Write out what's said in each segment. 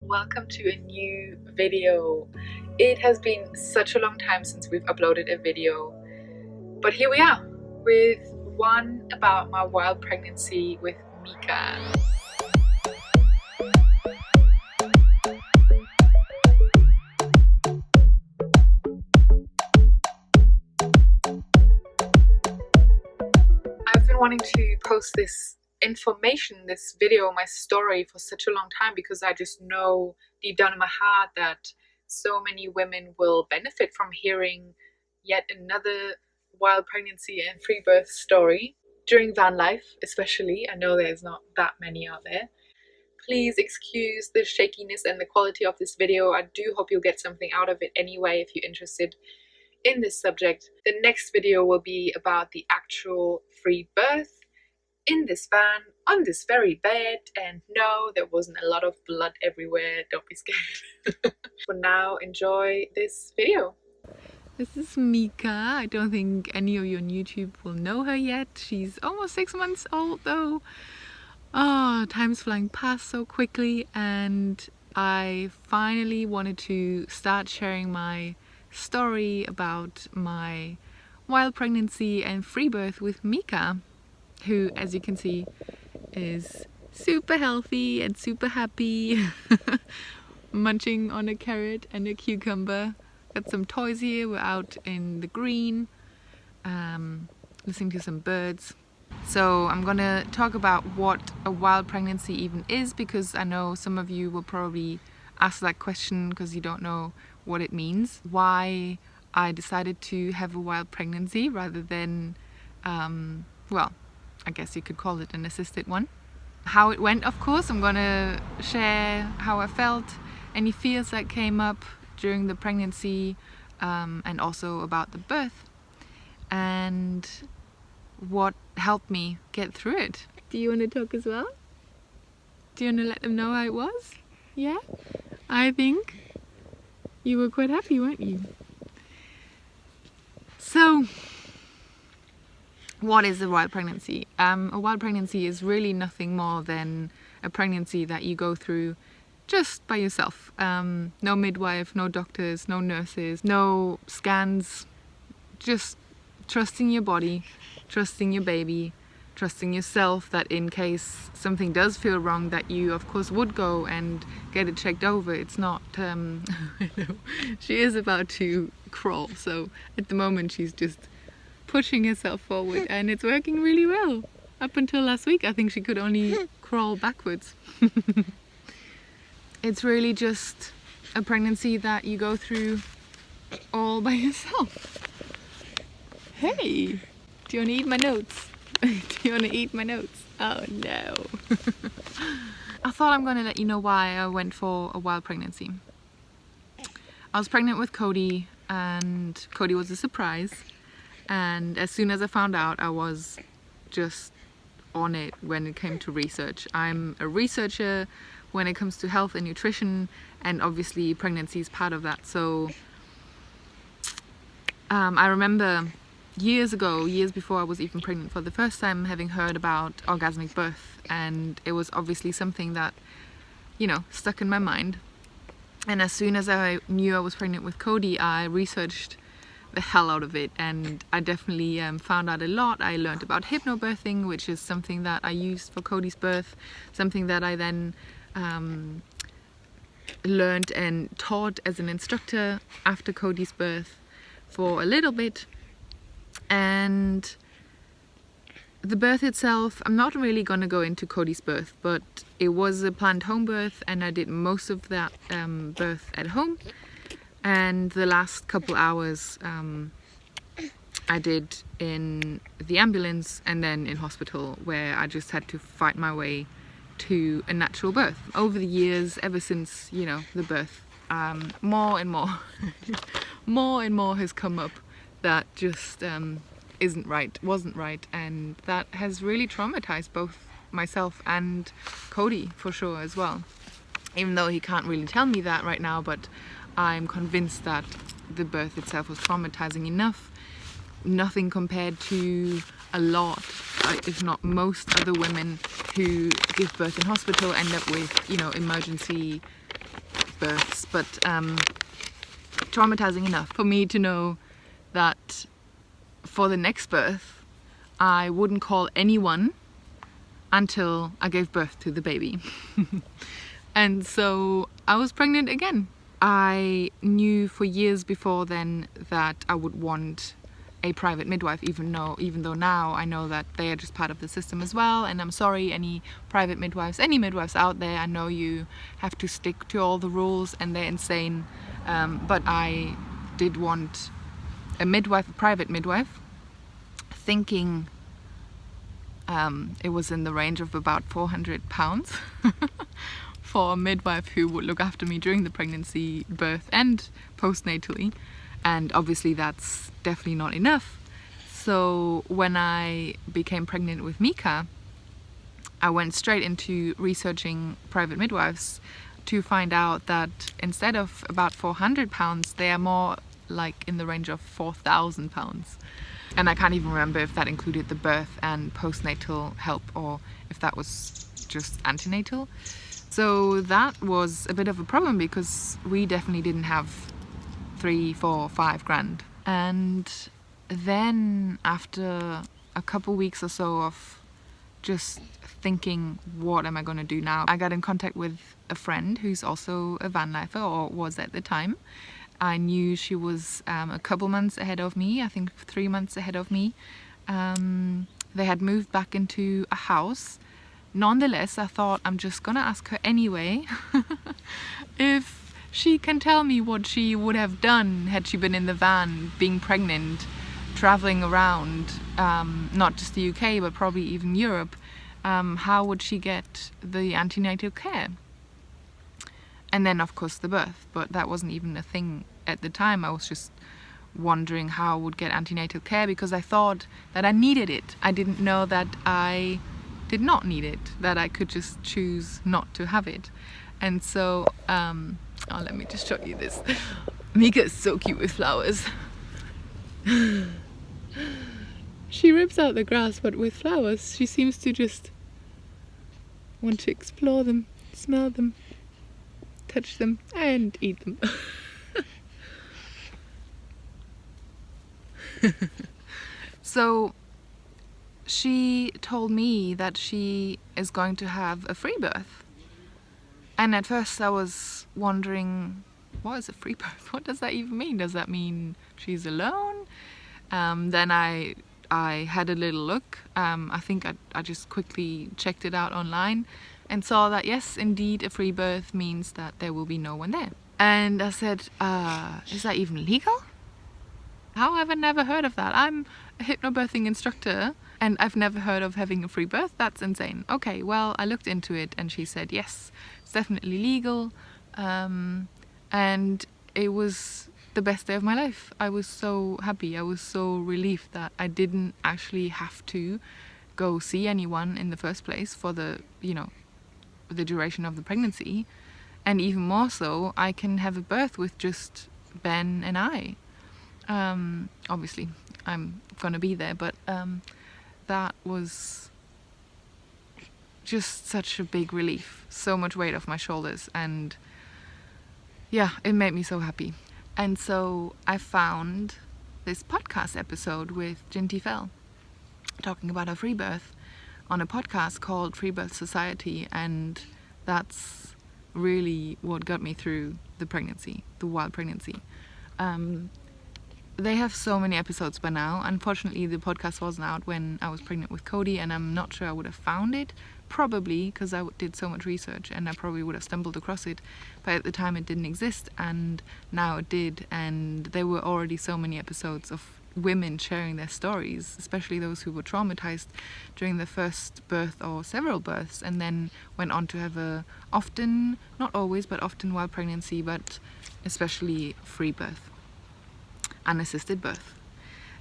welcome to a new video. It has been such a long time since we've uploaded a video, but here we are with one about my wild pregnancy with Mika. I've been wanting to post this information, this video, my story for such a long time because I just know deep down in my heart that so many women will benefit from hearing yet another wild pregnancy and free birth story during van life, especially. I know there's not that many out there. Please excuse the shakiness and the quality of this video. I do hope you'll get something out of it anyway if you're interested in this subject. The next video will be about the actual free birth in this van, on this very bed, and no, there wasn't a lot of blood everywhere, don't be scared. For now, enjoy this video. This is Mika. I don't think any of you on YouTube will know her yet. She's almost 6 months old though. Oh, time's flying past so quickly, and I finally wanted to start sharing my story about my wild pregnancy and free birth with Mika, who, as you can see, is super healthy and super happy, munching on a carrot and a cucumber. Got some toys here, we're out in the green, listening to some birds. So I'm gonna talk about what a wild pregnancy even is, because I know some of you will probably ask that question because you don't know what it means. Why I decided to have a wild pregnancy rather than, well, I guess you could call it an assisted one. How it went, of course. I'm gonna share how I felt, any fears that came up during the pregnancy, and also about the birth, and what helped me get through it. Do you want to talk as well? Do you want to let them know how it was? Yeah? I think you were quite happy, weren't you? So, what is a wild pregnancy? A wild pregnancy is really nothing more than a pregnancy that you go through just by yourself. No midwife, no doctors, no nurses, no scans. Just trusting your body, trusting your baby, trusting yourself that in case something does feel wrong, that you of course would go and get it checked over. It's not, I know, she is about to crawl, so at the moment she's just pushing herself forward, and it's working really well. Up until last week I think she could only crawl backwards. It's really just a pregnancy that you go through all by yourself. Hey, do you want to eat my notes? Do you want to eat my notes? Oh no. I thought I'm going to let you know why I went for a wild pregnancy. I was pregnant with Cody, and Cody was a surprise. And as soon as I found out, I was just on it when it came to research. I'm a researcher when it comes to health and nutrition, and obviously pregnancy is part of that. So I remember years ago, years before I was even pregnant for the first time, having heard about orgasmic birth, and it was obviously something that, you know, stuck in my mind. And as soon as I knew I was pregnant with Cody, I researched the hell out of it, and I definitely found out a lot. I learned about hypnobirthing, which is something that I used for Cody's birth, something that I then learned and taught as an instructor after Cody's birth for a little bit. And the birth itself, I'm not really going to go into Cody's birth, but it was a planned home birth, and I did most of that birth at home. And the last couple hours I did in the ambulance and then in hospital, where I just had to fight my way to a natural birth. Over the years, ever since, you know, the birth, more and more more and more has come up that just wasn't right, and that has really traumatized both myself and Cody for sure as well, even though he can't really tell me that right now. But I'm convinced that the birth itself was traumatizing enough. Nothing compared to a lot, if not most, other women who give birth in hospital end up with, you know, emergency births, but traumatizing enough for me to know that for the next birth I wouldn't call anyone until I gave birth to the baby. And so I was pregnant again. I knew for years before then that I would want a private midwife, even though now I know that they are just part of the system as well. And I'm sorry, any private midwives, any midwives out there, I know you have to stick to all the rules and they're insane, but I did want a midwife, a private midwife, thinking it was in the range of about £400 for a midwife who would look after me during the pregnancy, birth and postnatally. And obviously that's definitely not enough. So when I became pregnant with Mika, I went straight into researching private midwives to find out that instead of about £400, they are more like in the range of £4,000. And I can't even remember if that included the birth and postnatal help or if that was just antenatal. So that was a bit of a problem because we definitely didn't have 3, 4, 5 grand. And then after a couple weeks or so of just thinking, what am I going to do now? I got in contact with a friend who's also a Vanlifer, or was at the time. I knew she was a couple months ahead of me, I think 3 months ahead of me. They had moved back into a house. Nonetheless, I thought I'm just gonna ask her anyway if she can tell me what she would have done had she been in the van, being pregnant, traveling around, not just the UK but probably even Europe. How would she get the antenatal care? And then of course the birth, but that wasn't even a thing at the time. I was just wondering how I would get antenatal care because I thought that I needed it. I didn't know that I did not need it, that I could just choose not to have it. And so, oh, let me just show you this. Mika is so cute with flowers. She rips out the grass, but with flowers she seems to just want to explore them, smell them, touch them and eat them. So she told me that she is going to have a free birth. And at first I was wondering, what is a free birth? What does that even mean? Does that mean she's alone? Then I had a little look. I think I just quickly checked it out online and saw that yes, indeed, a free birth means that there will be no one there. And I said, is that even legal? How have I never heard of that? I'm a hypnobirthing instructor and I've never heard of having a free birth. That's insane. Okay, well, I looked into it and she said, yes, it's definitely legal. And it was the best day of my life. I was so happy. I was so relieved that I didn't actually have to go see anyone in the first place for the, the duration of the pregnancy. And even more so, I can have a birth with just Ben and I. Obviously, I'm gonna be there, but that was just such a big relief, so much weight off my shoulders, and yeah, it made me so happy. And so I found this podcast episode with Jinty Fell talking about her free birth on a podcast called Freebirth Society, and that's really what got me through the pregnancy, the wild pregnancy. They have so many episodes by now. Unfortunately, the podcast wasn't out when I was pregnant with Cody, and I'm not sure I would have found it, probably because I did so much research and I probably would have stumbled across it, but at the time it didn't exist, and now it did. And there were already so many episodes of women sharing their stories, especially those who were traumatized during the first birth or several births, and then went on to have a often, not always, but often wild pregnancy, but especially free birth, unassisted birth.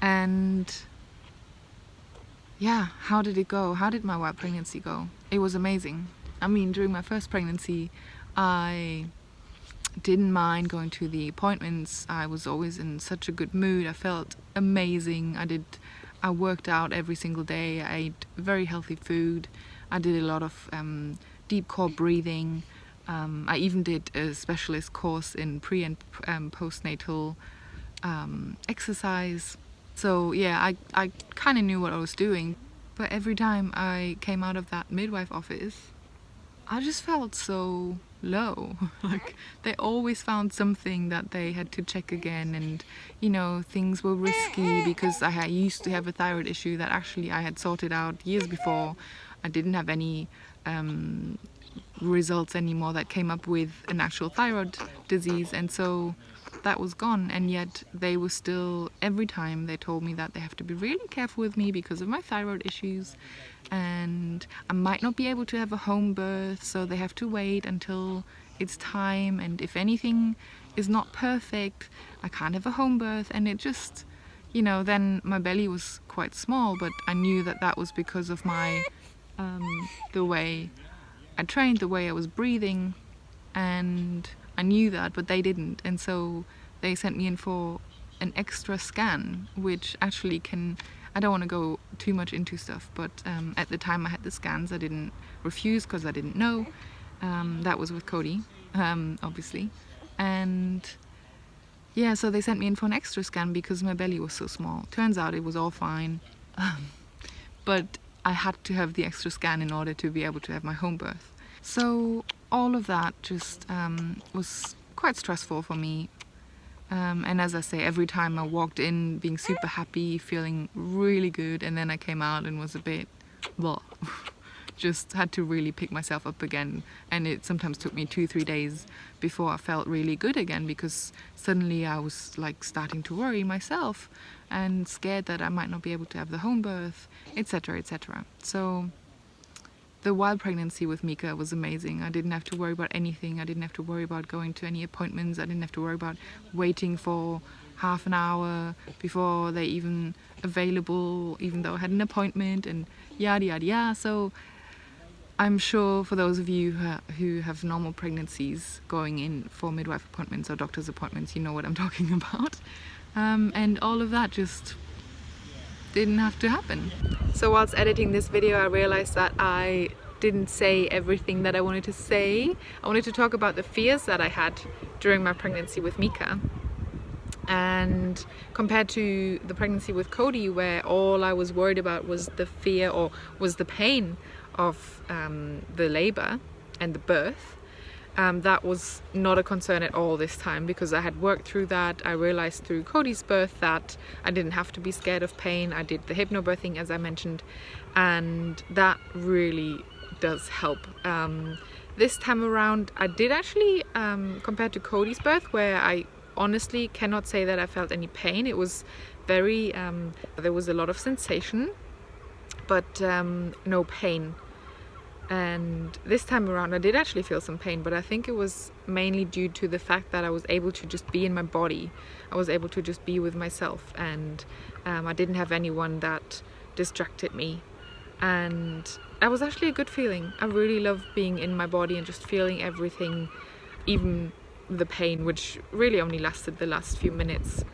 And yeah, how did it go? How did my wild pregnancy go? It was amazing. I mean, during my first pregnancy, I didn't mind going to the appointments. I was always in such a good mood. I felt amazing. I worked out every single day. I ate very healthy food. I did a lot of deep core breathing. I even did a specialist course in pre and postnatal exercise. So yeah, I kind of knew what I was doing. But every time I came out of that midwife office, I just felt so low. Like they always found something that they had to check again, and you know, things were risky because I used to have a thyroid issue that actually I had sorted out years before. I didn't have any results anymore that came up with an actual thyroid disease, and so that was gone. And yet they were still, every time they told me that they have to be really careful with me because of my thyroid issues, and I might not be able to have a home birth, so they have to wait until it's time, and if anything is not perfect, I can't have a home birth. And it just, you know, then my belly was quite small, but I knew that that was because of my the way I trained, the way I was breathing, and I knew that, but they didn't. And so they sent me in for an extra scan, which actually can, I don't want to go too much into stuff, but at the time I had the scans, I didn't refuse because I didn't know. That was with Cody, obviously. And yeah, so they sent me in for an extra scan because my belly was so small. Turns out it was all fine. But I had to have the extra scan in order to be able to have my home birth. So all of that just was quite stressful for me. And as I say, every time I walked in being super happy, feeling really good, and then I came out and was a bit, well, just had to really pick myself up again. And it sometimes took me 2-3 days before I felt really good again, because suddenly I was like starting to worry myself and scared that I might not be able to have the home birth, etc., etc. So the wild pregnancy with Mika was amazing. I didn't have to worry about anything. I didn't have to worry about going to any appointments. I didn't have to worry about waiting for half an hour before they even available, even though I had an appointment, and yada yada yada. So I'm sure for those of you who have normal pregnancies going in for midwife appointments or doctor's appointments, you know what I'm talking about. And all of that just didn't have to happen. So whilst editing this video, I realized that I didn't say everything that I wanted to say. I wanted to talk about the fears that I had during my pregnancy with Mika. And compared to the pregnancy with Cody, where all I was worried about was the fear, or was the pain of the labor and the birth, that was not a concern at all this time, because I had worked through that. I realized through Cody's birth that I didn't have to be scared of pain. I did the hypnobirthing, as I mentioned, and that really does help. This time around, I did actually, compared to Cody's birth, where I honestly cannot say that I felt any pain. It was very, there was a lot of sensation, but no pain. And this time around I did actually feel some pain, but I think it was mainly due to the fact that I was able to just be in my body. I was able to just be with myself, and I didn't have anyone that distracted me. And that was actually a good feeling. I really love being in my body and just feeling everything, even the pain, which really only lasted the last few minutes.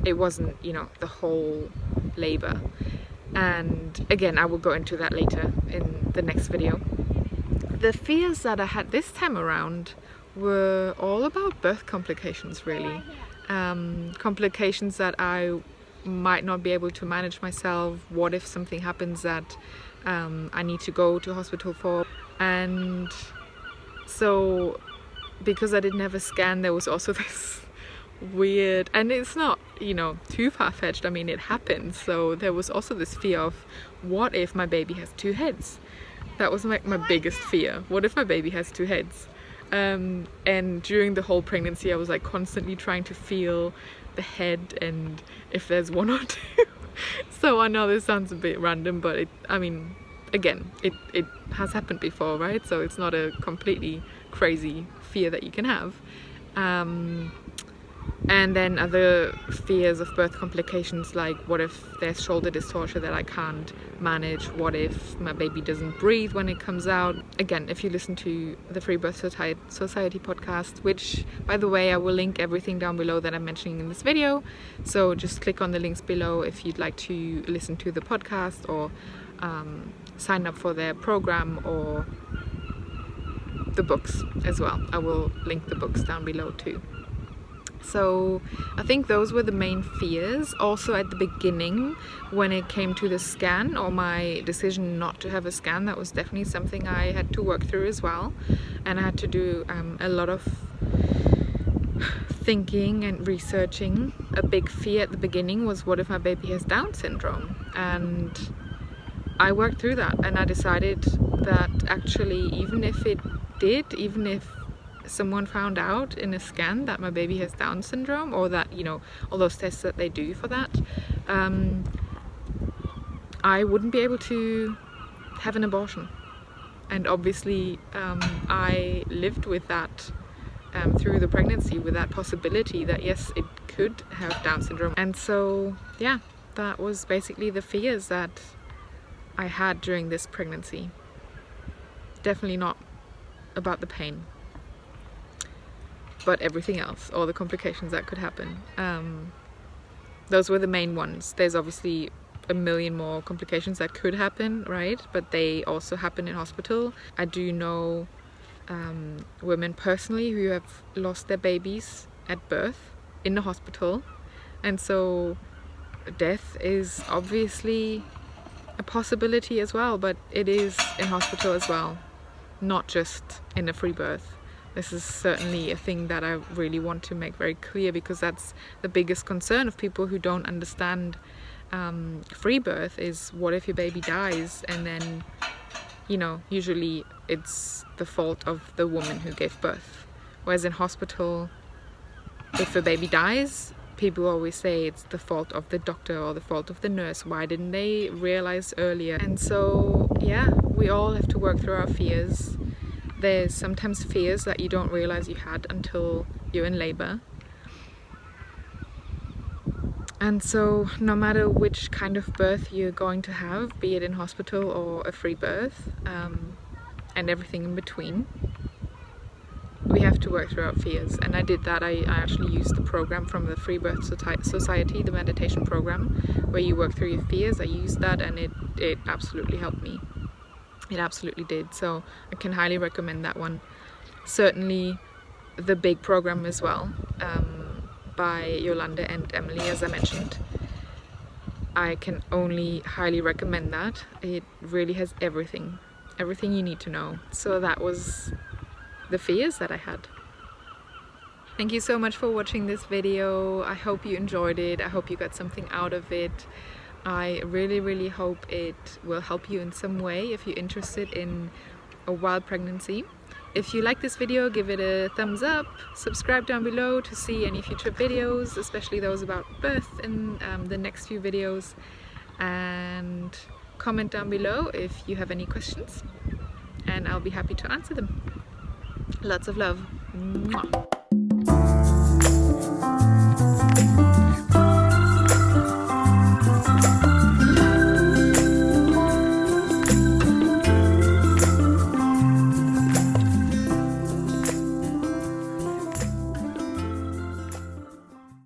It wasn't, you know, the whole labor. And again, I will go into that later in the next video. The fears that I had this time around were all about birth complications, really. Complications that I might not be able to manage myself. What if something happens that I need to go to hospital for? And so, because I didn't have a scan, there was also this weird, and it's not, you know, too far-fetched, I mean, it happens. So there was also this fear of, what if my baby has 2 heads? That was like my biggest fear. What if my baby has 2 heads? And during the whole pregnancy, I was like constantly trying to feel the head and if there's 1 or 2. So I know this sounds a bit random, but I mean, again, it has happened before, right? So it's not a completely crazy fear that you can have. And then other fears of birth complications, like what if there's shoulder dystocia that I can't manage? What if my baby doesn't breathe when it comes out? Again, if you listen to the Freebirth Society podcast, which, by the way, I will link everything down below that I'm mentioning in this video. So just click on the links below if you'd like to listen to the podcast, or sign up for their program, or the books as well. I will link the books down below too. So I think those were the main fears. Also at the beginning, when it came to the scan, or my decision not to have a scan, that was definitely something I had to work through as well. And I had to do a lot of thinking and researching. A big fear at the beginning was, what if my baby has Down syndrome? And I worked through that, and I decided that actually, even if it did, even if someone found out in a scan that my baby has Down syndrome, or that, you know, all those tests that they do for that, I wouldn't be able to have an abortion. And obviously I lived with that through the pregnancy, with that possibility that yes, it could have Down syndrome. And so yeah, that was basically the fears that I had during this pregnancy. Definitely not about the pain, but everything else, all the complications that could happen. Those were the main ones. There's obviously a million more complications that could happen, right? But they also happen in hospital. I do know women personally who have lost their babies at birth in the hospital, and so death is obviously a possibility as well, but it is in hospital as well, not just in a free birth. This is certainly a thing that I really want to make very clear, because that's the biggest concern of people who don't understand free birth is, what if your baby dies? And then, you know, usually it's the fault of the woman who gave birth. Whereas in hospital, if a baby dies, people always say it's the fault of the doctor or the fault of the nurse. Why didn't they realize earlier? And so yeah, we all have to work through our fears. There's sometimes fears that you don't realize you had until you're in labor. And so no matter which kind of birth you're going to have, be it in hospital or a free birth, and everything in between, we have to work through our fears. And I did that. I actually used the program from the Freebirth Society, the meditation program, where you work through your fears. I used that, and it absolutely helped me. It absolutely did. So I can highly recommend that one. Certainly the big program as well, by Yolanda and Emily, as I mentioned. I can only highly recommend that. It really has everything you need to know. So that was the fears that I had. Thank you so much for watching this video. I hope you enjoyed it. I hope you got something out of it. I really hope it will help you in some way if you're interested in a wild pregnancy. If you like this video, give it a thumbs up, subscribe down below to see any future videos, especially those about birth in the next few videos, and comment down below if you have any questions, and I'll be happy to answer them. Lots of love. Mwah.